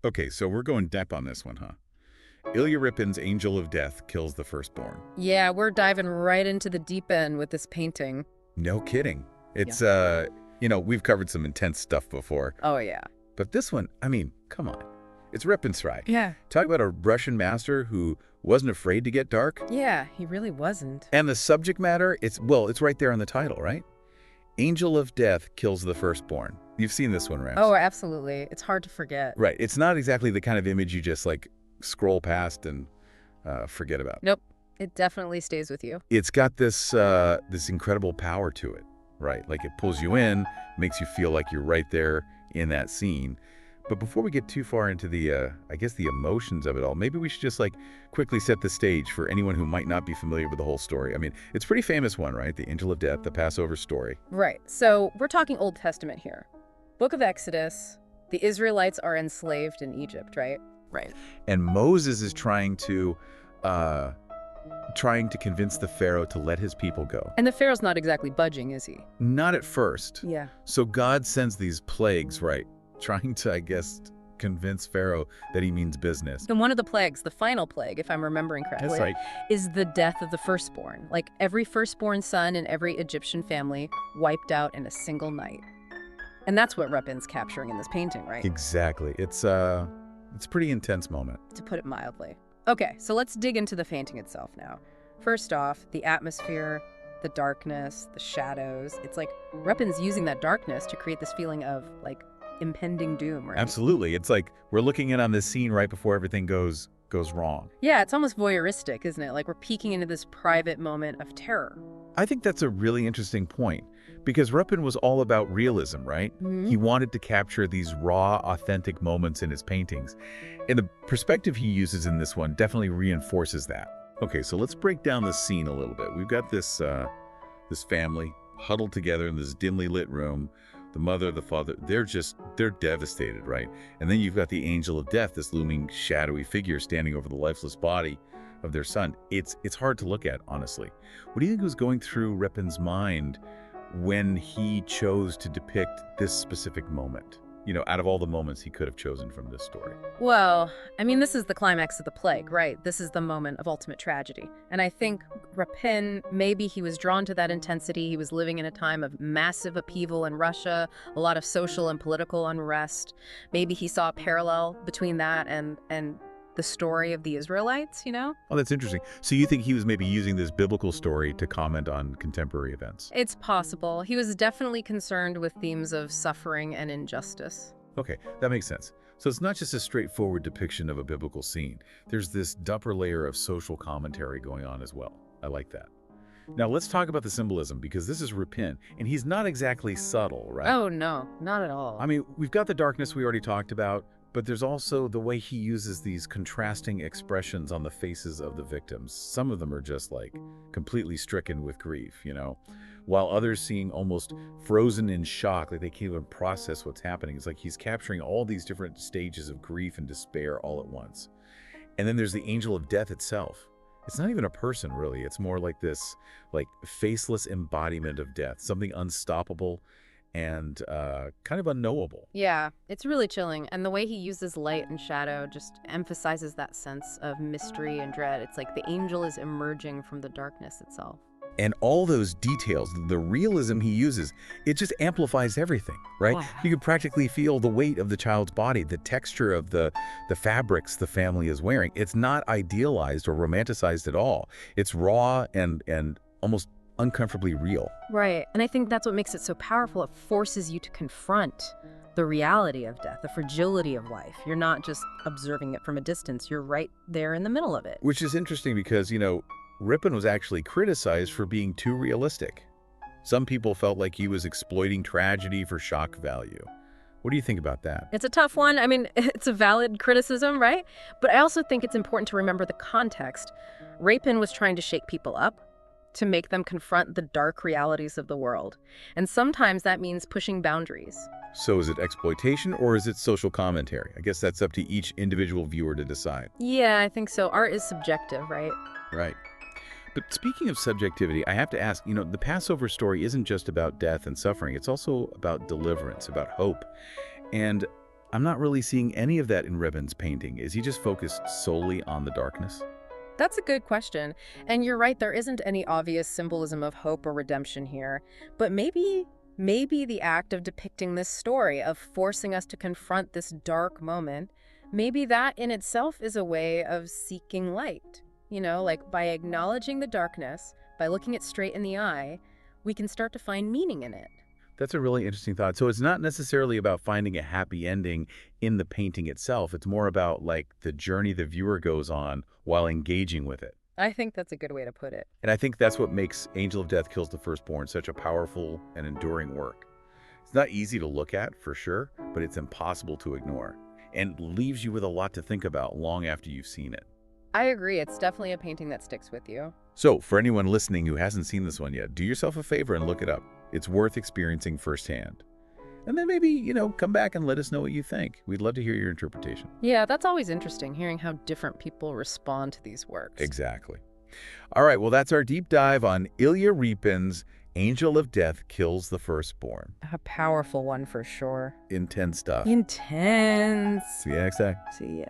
Okay, so we're going deep on this one, huh? Ilya Repin's Angel of Death kills the firstborn. Yeah, we're diving right into the deep end with this painting. No kidding. Yeah. We've covered some intense stuff before. Oh, yeah. But this one, I mean, come on. It's Repin's right. Yeah. Talk about a Russian master who wasn't afraid to get dark. Yeah, he really wasn't. And the subject matter, it's right there on the title, right? Angel of Death kills the firstborn. You've seen this one, Rams. Oh, absolutely. It's hard to forget. Right. It's not exactly the kind of image you just, scroll past and forget about. Nope. It definitely stays with you. It's got this incredible power to it, right? Like it pulls you in, makes you feel like you're right there in that scene. But before we get too far into the emotions of it all, maybe we should just quickly set the stage for anyone who might not be familiar with the whole story. I mean, it's a pretty famous one, right? The Angel of Death, the Passover story. Right. So we're talking Old Testament here. Book of Exodus. The Israelites are enslaved in Egypt, right? Right. And Moses is trying to convince the Pharaoh to let his people go. And the Pharaoh's not exactly budging, is he? Not at first. Yeah. So God sends these plagues, right? Trying to, I guess, convince Pharaoh that he means business. And one of the plagues, the final plague, if I'm remembering correctly, That's right. is the death of the firstborn. Like every firstborn son in every Egyptian family wiped out in a single night. And that's what Repin's capturing in this painting, right? Exactly. It's a pretty intense moment. To put it mildly. Okay, so let's dig into the painting itself now. First off, the atmosphere, the darkness, the shadows. It's like Repin's using that darkness to create this feeling of impending doom, right? Absolutely. It's like we're looking in on this scene right before everything goes wrong. Yeah, it's almost voyeuristic, isn't it? Like we're peeking into this private moment of terror. I think that's a really interesting point because Repin was all about realism, right? Mm-hmm. He wanted to capture these raw, authentic moments in his paintings. And the perspective he uses in this one definitely reinforces that. Okay, so let's break down the scene a little bit. We've got this family huddled together in this dimly lit room. The mother, the father, they're devastated, right? And then you've got the Angel of Death, this looming shadowy figure standing over the lifeless body of their son. It's hard to look at, honestly. What do you think was going through Repin's mind when he chose to depict this specific moment? Out of all the moments he could have chosen from this story. Well, I mean, this is the climax of the plague, right? This is the moment of ultimate tragedy. And I think Repin, maybe he was drawn to that intensity. He was living in a time of massive upheaval in Russia, a lot of social and political unrest. Maybe he saw a parallel between that and the story of the Israelites, Oh, that's interesting. So you think he was maybe using this biblical story to comment on contemporary events? It's possible. He was definitely concerned with themes of suffering and injustice. Okay, that makes sense. So it's not just a straightforward depiction of a biblical scene. There's this deeper layer of social commentary going on as well. I like that. Now let's talk about the symbolism, because this is Repin, and he's not exactly subtle, right? Oh, no, not at all. I mean, we've got the darkness we already talked about, but there's also the way he uses these contrasting expressions on the faces of the victims. Some of them are just completely stricken with grief, while others seem almost frozen in shock, like they can't even process what's happening. It's like he's capturing all these different stages of grief and despair all at once. And then there's the Angel of Death itself. It's not even a person, really. It's more like this faceless embodiment of death, something unstoppable and kind of unknowable. Yeah, it's really chilling. And the way he uses light and shadow just emphasizes that sense of mystery and dread. It's like the angel is emerging from the darkness itself. And all those details, the realism he uses, it just amplifies everything, right? Wow. You can practically feel the weight of the child's body, the texture of the fabrics the family is wearing. It's not idealized or romanticized at all. It's raw and almost uncomfortably real. Right. And I think that's what makes it so powerful. It forces you to confront the reality of death, the fragility of life. You're not just observing it from a distance. You're right there in the middle of it. Which is interesting because, Repin was actually criticized for being too realistic. Some people felt like he was exploiting tragedy for shock value. What do you think about that? It's a tough one. I mean, it's a valid criticism, right? But I also think it's important to remember the context. Repin was trying to shake people up, to make them confront the dark realities of the world. And sometimes that means pushing boundaries. So is it exploitation or is it social commentary? I guess that's up to each individual viewer to decide. Yeah, I think so. Art is subjective, right? Right. But speaking of subjectivity, I have to ask, the Passover story isn't just about death and suffering. It's also about deliverance, about hope. And I'm not really seeing any of that in Repin's painting. Is he just focused solely on the darkness? That's a good question. And you're right, there isn't any obvious symbolism of hope or redemption here. But maybe the act of depicting this story, of forcing us to confront this dark moment, maybe that in itself is a way of seeking light. Like by acknowledging the darkness, by looking it straight in the eye, we can start to find meaning in it. That's a really interesting thought. So it's not necessarily about finding a happy ending in the painting itself. It's more about like the journey the viewer goes on while engaging with it. I think that's a good way to put it. And I think that's what makes Angel of Death Kills the Firstborn such a powerful and enduring work. It's not easy to look at, for sure, but it's impossible to ignore and leaves you with a lot to think about long after you've seen it. I agree, it's definitely a painting that sticks with you. So, for anyone listening who hasn't seen this one yet, do yourself a favor and look it up. It's worth experiencing firsthand. And then maybe, come back and let us know what you think. We'd love to hear your interpretation. Yeah, that's always interesting, hearing how different people respond to these works. Exactly. All right, well, that's our deep dive on Ilya Repin's Angel of Death Kills the Firstborn. A powerful one for sure. Intense stuff. Intense. See you next time. See ya.